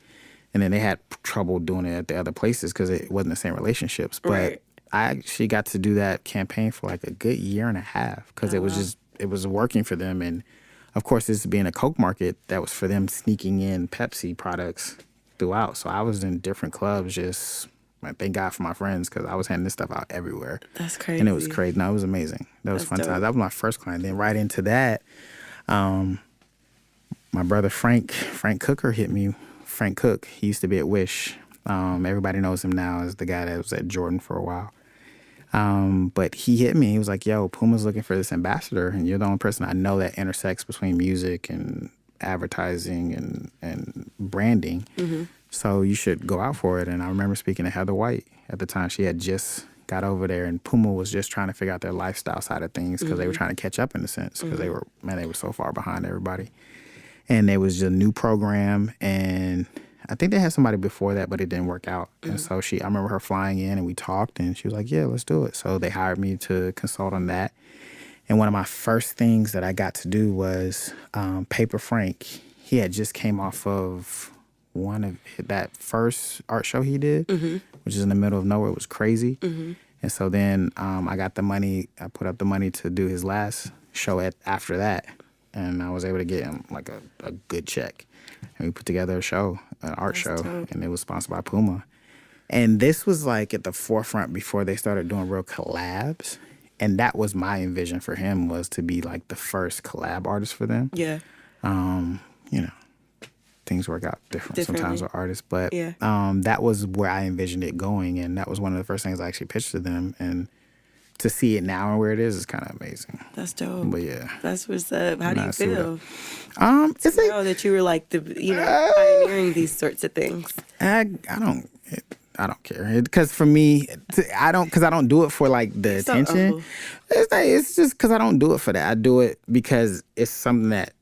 And then they had trouble doing it at the other places because it wasn't the same relationships. But I actually got to do that campaign for like a good year and a half because it was working for them. And of course, this being a Coke market, that was for them sneaking in Pepsi products throughout. So I was in different clubs just, thank God for my friends because I was handing this stuff out everywhere.
That's crazy.
And it was crazy. No, it was amazing. That was fun time. That was my first client. Then right into that, my brother Frank Cooker hit me. Frank Cook, he used to be at Wish. Everybody knows him now as the guy that was at Jordan for a while. But he hit me. He was like, yo, Puma's looking for this ambassador, and you're the only person I know that intersects between music and advertising and branding. So you should go out for it. And I remember speaking to Heather White at the time. She had just got over there, and Puma was just trying to figure out their lifestyle side of things because they were trying to catch up in a sense because they were so far behind everybody. And there was a new program, and I think they had somebody before that, but it didn't work out. And so I remember her flying in, and we talked, and she was like, yeah, let's do it. So they hired me to consult on that. And one of my first things that I got to do was Paper Frank. He had just came off of one of that first art show he did, which is in the middle of nowhere. It was crazy. And so then I got the money. I put up the money to do his last show after that. And I was able to get him like a good check. And we put together a show, an art show, and it was sponsored by Puma. And this was like at the forefront before they started doing real collabs. And that was my envision for him, was to be like the first collab artist for them.
Yeah.
You know, things work out differently sometimes with artists. But that was where I envisioned it going. And that was one of the first things I actually pitched to them. And to see it now and where it is kind of amazing.
That's dope.
But yeah,
that's what's up. How do you feel?
It's
to know that you were like pioneering these sorts of things.
I don't care because for me, I don't do it for like the attention. It's just because I don't do it for that. I do it because it's something that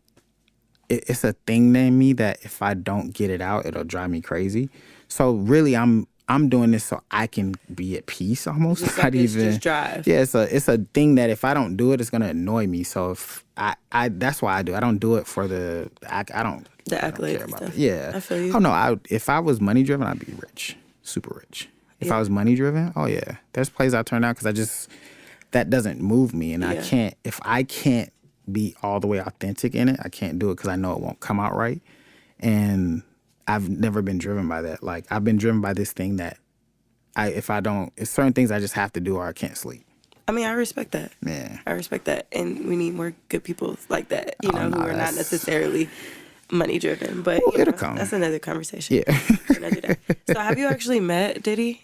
it's a thing in me that if I don't get it out, it'll drive me crazy. So really, I'm doing this so I can be at peace almost.
Just not even just drive.
Yeah, it's a thing that if I don't do it, it's gonna annoy me. So if I that's why I do. I don't do it for the I don't
accolades
care about
stuff.
it. Yeah,
I feel you.
Oh no, if I was money driven, I'd be rich, super rich. If I was money driven, oh yeah, there's plays I turned out because that doesn't move me, and if I can't be all the way authentic in it, I can't do it because I know it won't come out right, and I've never been driven by that. Like, I've been driven by this thing that it's certain things I just have to do or I can't sleep.
I mean, I respect that.
Yeah.
I respect that. And we need more good people like that, who are not necessarily money driven. But
it'll come.
That's another conversation.
Yeah.
For another day. So have you actually met Diddy?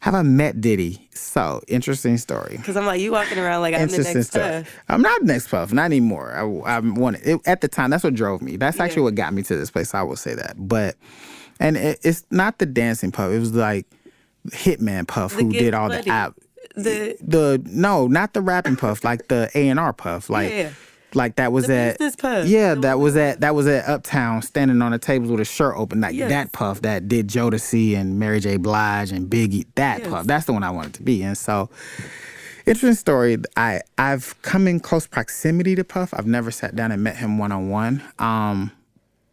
Have I met Diddy? So, interesting story.
Because I'm like, you walking around like I'm the next Puff.
I'm not the next Puff, not anymore. I wanted it at the time. That's what drove me. That's actually what got me to this place. I will say that. But, and it's not the dancing Puff. It was like Hitman Puff who did all the app. No, not the rapping Puff, like the A&R Puff. Like, like that was at
business Puff.
Yeah, that was at Uptown, standing on the tables with a shirt open, like that Puff that did Jodeci and Mary J. Blige and Biggie. That Puff, that's the one I wanted to be. And so, interesting story. I've come in close proximity to Puff. I've never sat down and met him one-on-one.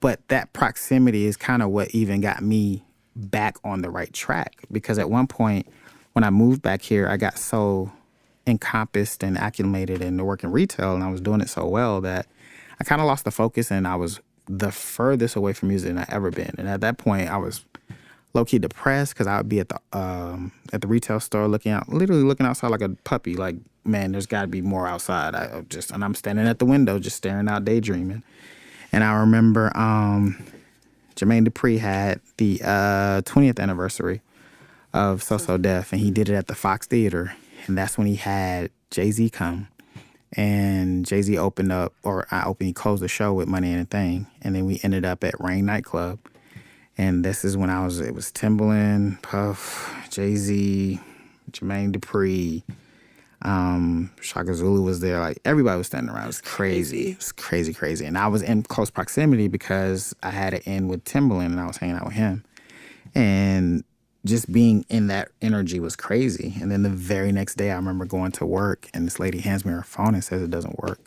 But that proximity is kind of what even got me back on the right track, because at one point when I moved back here, I got so encompassed and acclimated in the work in retail, and I was doing it so well that I kind of lost the focus, and I was the furthest away from music than I ever been. And at that point, I was low-key depressed because I would be at the retail store literally looking outside like a puppy, like, man, there's got to be more outside. And I'm standing at the window just staring out, daydreaming. And I remember Jermaine Dupri had the 20th anniversary of So So Def, and he did it at the Fox Theater. And that's when he had Jay-Z come. And Jay-Z opened up, or he closed the show with Money Ain't a Thing. And then we ended up at Rain nightclub. And this is when it was Timbaland, Puff, Jay-Z, Jermaine Dupri, Shaka Zulu was there. Like, everybody was standing around. It was crazy. It was crazy. And I was in close proximity because I had it in with Timbaland and I was hanging out with him. And just being in that energy was crazy. And then the very next day, I remember going to work and this lady hands me her phone and says it doesn't work.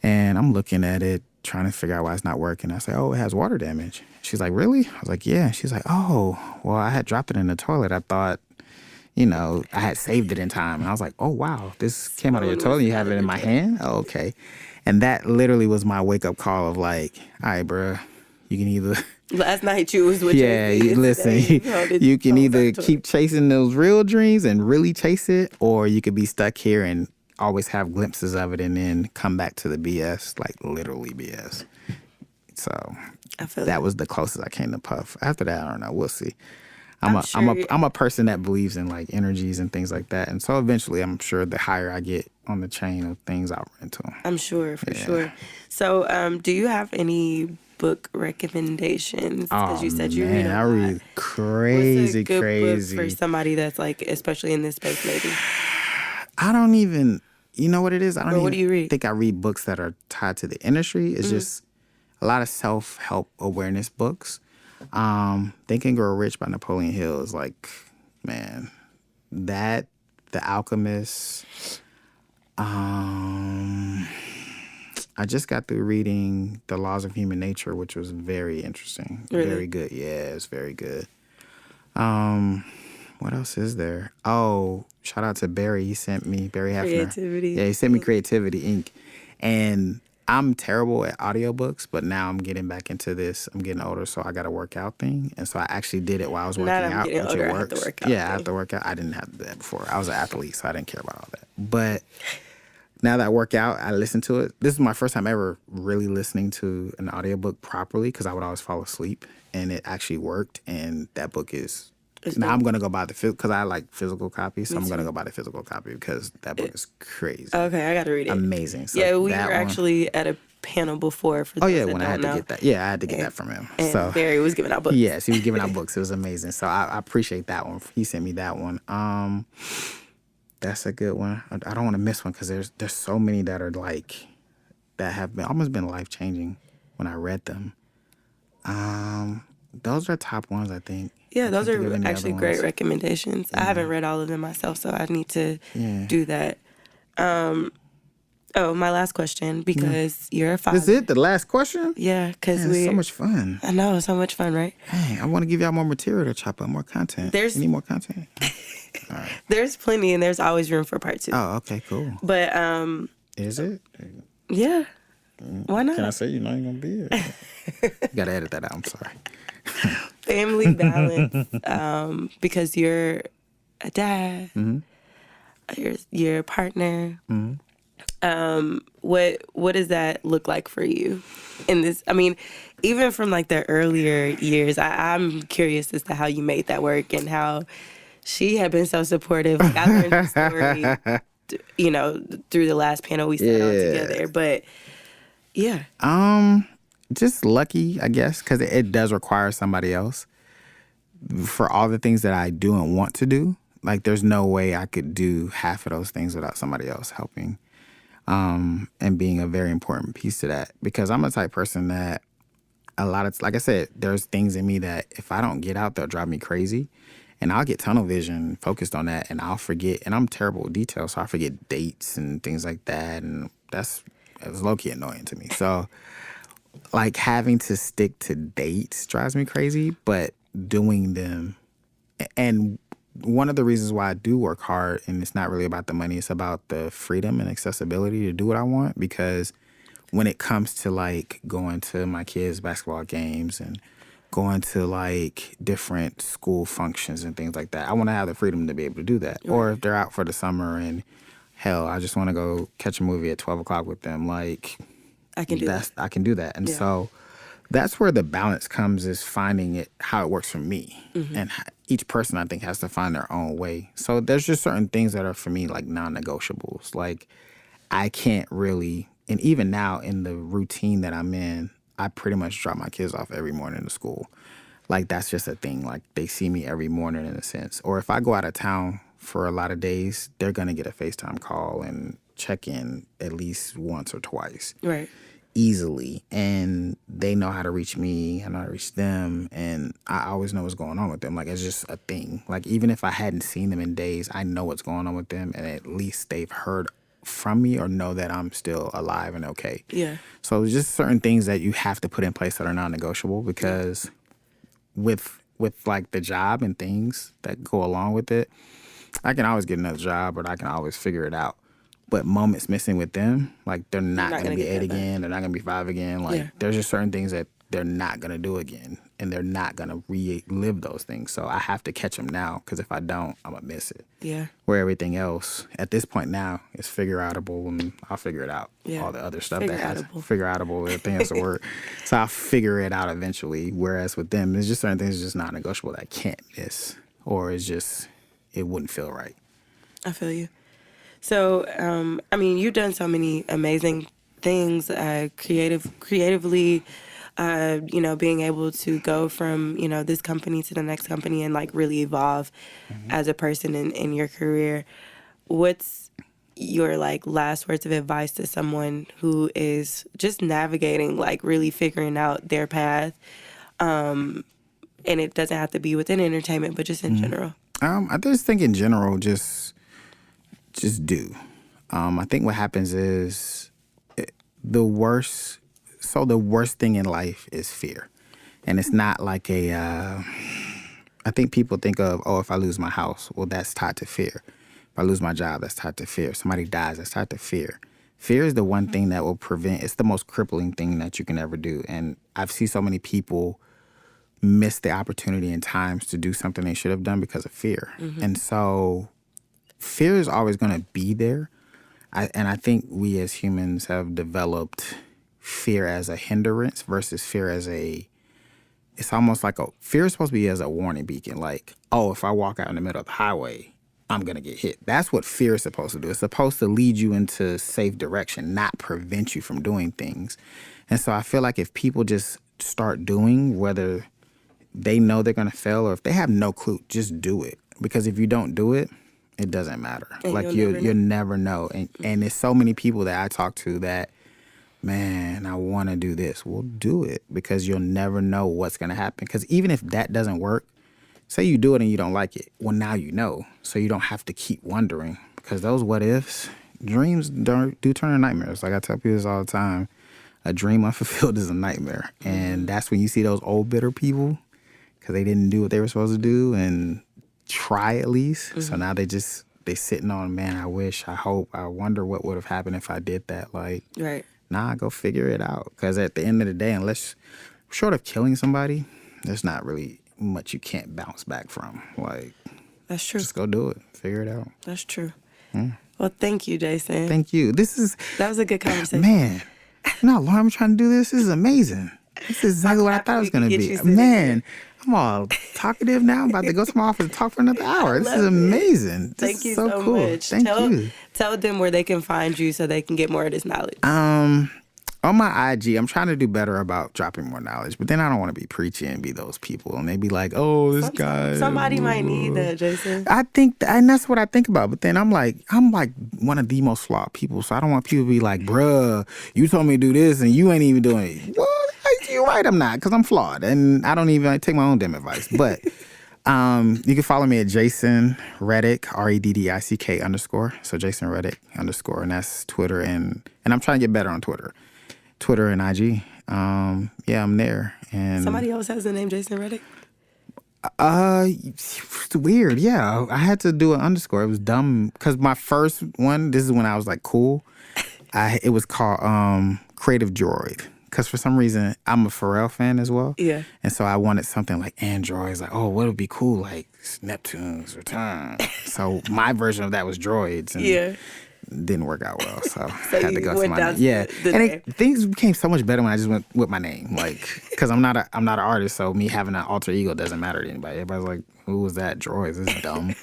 And I'm looking at it, trying to figure out why it's not working. I say, oh, it has water damage. She's like, really? I was like, yeah. She's like, oh, well, I had dropped it in the toilet. I thought, I had saved it in time. And I was like, oh, wow, this came out of your toilet. You have it in my hand? Oh, okay. And that literally was my wake-up call of like, all right, bruh, you can either...
Last night you was with
listen, you can either keep chasing those real dreams and really chase it, or you could be stuck here and always have glimpses of it and then come back to the BS, like literally BS. So that was the closest I came to Puff. After that, I don't know. We'll see. I'm a person that believes in like energies and things like that, and so eventually, I'm sure the higher I get on the chain of things, I'll run into them.
I'm sure, for sure. So, do you have any book recommendations? Because you said you read a lot.
I read crazy.
What's a good book for somebody that's like, especially in this space, maybe?
I don't even, you know what it is?
What do you read?
Think I read books that are tied to the industry. It's just a lot of self-help awareness books. Think and Grow Rich by Napoleon Hill is like, man, that, The Alchemist. I just got through reading The Laws of Human Nature, which was very interesting.
Really?
Very good. Yeah, it's very good. What else is there? Oh, shout out to Barry. He sent me, Barry Hefner.
Creativity.
Yeah, he sent me Creativity Inc. And I'm terrible at audiobooks, but now I'm getting back into this. I'm getting older, so I got a workout thing. And so I actually did it while I was working out.
Getting older, I have to work out.
Yeah, I have to work out. I didn't have to do that before. I was an athlete, so I didn't care about all that. But now that I work out, I listen to it. This is my first time ever really listening to an audiobook properly because I would always fall asleep. And it actually worked. And that book is... Now I'm going to go buy the because I like physical copies, so I'm going to go buy the physical copy because that book is crazy.
Okay, I got to read it.
Amazing. So
yeah, we were actually at a panel before for
when I had to get that. Yeah, I had to get that from him.
And
so
Barry was giving out books.
Yes, he was giving out books. It was amazing. So I appreciate that one. He sent me that one. That's a good one. I don't want to miss one because there's so many that are like that have almost been life changing when I read them. Those are top ones, I think.
Yeah, those are actually great recommendations. I haven't read all of them myself, so I need to do that. My last question, because you're a father.
Is it the last question?
Yeah, because
it's so much fun.
I know, so much fun, right?
Hey, I want to give y'all more material to chop up, more content. You need more content? All right.
There's plenty, and there's always room for part 2.
Oh, okay, cool.
But
is it?
Yeah. Why not?
Can I say you're not even gonna be here? You gotta edit that out. I'm sorry.
Family balance, because you're a dad, you're a partner. What does that look like for you in this? I mean, even from like the earlier years, I'm curious as to how you made that work and how she had been so supportive. Like, I learned the story, through the last panel we sat on together. But yeah.
Just lucky, I guess, because it does require somebody else for all the things that I do and want to do. Like, there's no way I could do half of those things without somebody else helping and being a very important piece to that. Because I'm a type person that like I said, there's things in me that if I don't get out, they'll drive me crazy. And I'll get tunnel vision focused on that, and I'll forget. And I'm terrible with details, so I forget dates and things like that. And it was low-key annoying to me. So... like, having to stick to dates drives me crazy, but doing them. And one of the reasons why I do work hard, and it's not really about the money, it's about the freedom and accessibility to do what I want. Because when it comes to, like, going to my kids' basketball games and going to, like, different school functions and things like that, I want to have the freedom to be able to do that. Or if they're out for the summer and, hell, I just want to go catch a movie at 12 o'clock with them, like... I can do that. And so that's where the balance comes, is finding it, how it works for me. And each person, I think, has to find their own way. So there's just certain things that are, for me, like non-negotiables. Like, I can't really, and even now in the routine that I'm in, I pretty much drop my kids off every morning to school. Like, that's just a thing. Like, they see me every morning in a sense. Or if I go out of town for a lot of days, they're going to get a FaceTime call and check in at least once or twice.
Right.
Easily. And they know how to reach me, I know how to reach them, and I always know what's going on with them. Like, it's just a thing. Like, even if I hadn't seen them in days, I know what's going on with them, and at least they've heard from me or know that I'm still alive and okay.
Yeah.
So there's just certain things that you have to put in place that are non-negotiable, because with like the job and things that go along with it, I can always get another job, or I can always figure it out. But moments missing with them, like, they're not going to be 8 again. They're not going to be 5 again. Like, there's just certain things that they're not going to do again. And they're not going to relive those things. So I have to catch them now, because if I don't, I'm going to miss it.
Yeah.
Where everything else, at this point now, is figure-outable, and I'll figure it out. Yeah. All the other stuff figure-outable, I think that's the word. So I'll figure it out eventually. Whereas with them, there's just certain things just not negotiable that I can't miss. Or it's just, it wouldn't feel right.
I feel you. So, I mean, you've done so many amazing things, creatively, you know, being able to go from, you know, this company to the next company and, like, really evolve as a person in your career. What's your, like, last words of advice to someone who is just navigating, like, really figuring out their path? And it doesn't have to be within entertainment, but just in general.
I just think in general, just do. I think what happens is the worst thing in life is fear. And it's not like I think people think of, oh, if I lose my house, well, that's tied to fear. If I lose my job, that's tied to fear. If somebody dies, that's tied to fear. Fear is the one thing that will prevent, it's the most crippling thing that you can ever do. And I've seen so many people miss the opportunity in times to do something they should have done because of fear. And so fear is always going to be there. And I think we as humans have developed fear as a hindrance versus fear as it's almost like fear is supposed to be as a warning beacon. Like, oh, if I walk out in the middle of the highway, I'm going to get hit. That's what fear is supposed to do. It's supposed to lead you into safe direction, not prevent you from doing things. And so I feel like if people just start doing, whether they know they're going to fail or if they have no clue, just do it. Because if you don't do it, it doesn't matter.
And
like you'll never know. And there's so many people that I talk to that, man, I want to do this. Well, do it, because you'll never know what's going to happen. Because even if that doesn't work, say you do it and you don't like it. Well, now you know. So you don't have to keep wondering, because those what ifs, dreams do turn into nightmares. Like I tell people this all the time. A dream unfulfilled is a nightmare. And that's when you see those old bitter people, because they didn't do what they were supposed to do and try at least. So now they sitting on, man, I wish, I hope, I wonder what would have happened if I did that. Like, nah, go figure it out. Because at the end of the day, unless short of killing somebody, there's not really much you can't bounce back from. Like,
that's true.
Just go do it. Figure it out.
That's true. Well, thank you, Jason.
Thank you.
That was a good conversation.
Man, you know how long I'm trying to do this? This is amazing. This is exactly what I thought it was going to be. Man, I'm all talkative now. I'm about to go to my office and talk for another hour. This is amazing.
Thank you
so cool.
much.
Thank you.
Tell them where they can find you so they can get more of this knowledge.
On my IG, I'm trying to do better about dropping more knowledge, but then I don't want to be preachy and be those people. And they be like, oh, this guy.
Somebody might need that, Jason.
I think, and that's what I think about. But then I'm like one of the most flawed people. So I don't want people to be like, bruh, you told me to do this and you ain't even doing it. Well, you're right, I'm not, because I'm flawed. And I don't even take my own damn advice. But you can follow me at Jason Reddick, REDDICK _. So Jason Reddick _ and that's Twitter. And I'm trying to get better on Twitter and IG. Yeah, I'm there. And
somebody else has the name Jason Reddick?
It's weird. Yeah, I had to do an _ It was dumb because my first one, this is when I was like cool. It was called Creative Droid. Because for some reason, I'm a Pharrell fan as well. Yeah. And so I wanted something like androids. Like, oh, what would be cool? Like Neptune's Return. So my version of that was droids. And didn't work out well. So I had to go to my name. Yeah. Things became so much better when I just went with my name. Like, because I'm not an artist. So me having an alter ego doesn't matter to anybody. Everybody's like, who was that? Droids. This is dumb.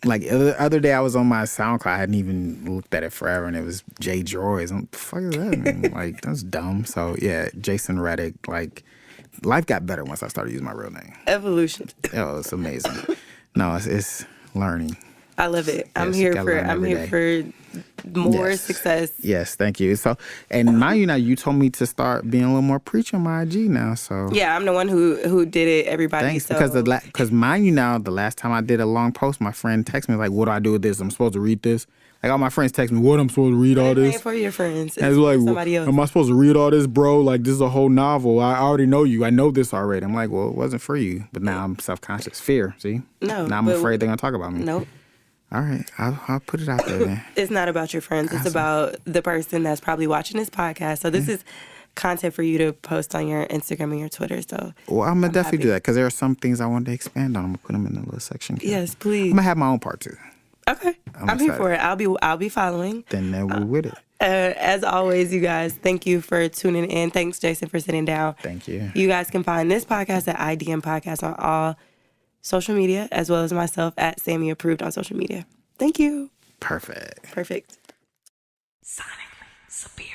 Like the other day, I was on my SoundCloud. I hadn't even looked at it forever, and it was Jay Joyce. What the fuck is that, man? Like, that's dumb. So, yeah, Jason Reddick. Like, life got better once I started using my real name.
Evolution.
Oh, it's amazing. No, it's learning.
I love it. I'm
Yes,
here
gotta
for
learn every day.
more success.
Yes, thank you. So, and mind you, now you told me to start being a little more preachy on my IG now. So
Yeah, I'm the one who did it. Everybody.
thanks,
so.
because mind you, now the last time I did a long post, my friend texted me like, "What do I do with this? I'm supposed to read this." Like all my friends text me, "What I'm supposed to read all this?"
For your friends.
And it's like,
somebody else.
"Am I supposed to read all this, bro? Like this is a whole novel. I already know you. I know this already." I'm like, "Well, it wasn't for you." But now I'm self-conscious, fear. See?
No.
Now I'm afraid they're gonna talk about me.
Nope.
All right, I'll put it out there then.
It's not about your friends. It's about the person that's probably watching this podcast. So this is content for you to post on your Instagram and your Twitter. So
well, I'm gonna definitely do that because there are some things I wanted to expand on. I'm gonna put them in the little section.
Yes, please.
I'm gonna have my own part too.
Okay, I'm here for it. I'll be following.
Then we're with it.
As always, you guys, thank you for tuning in. Thanks, Jason, for sitting down.
Thank you.
You guys can find this podcast at IDM Podcast on all social media, as well as myself at Sammy Approved on social media. Thank you.
Perfect.
Sonically superior.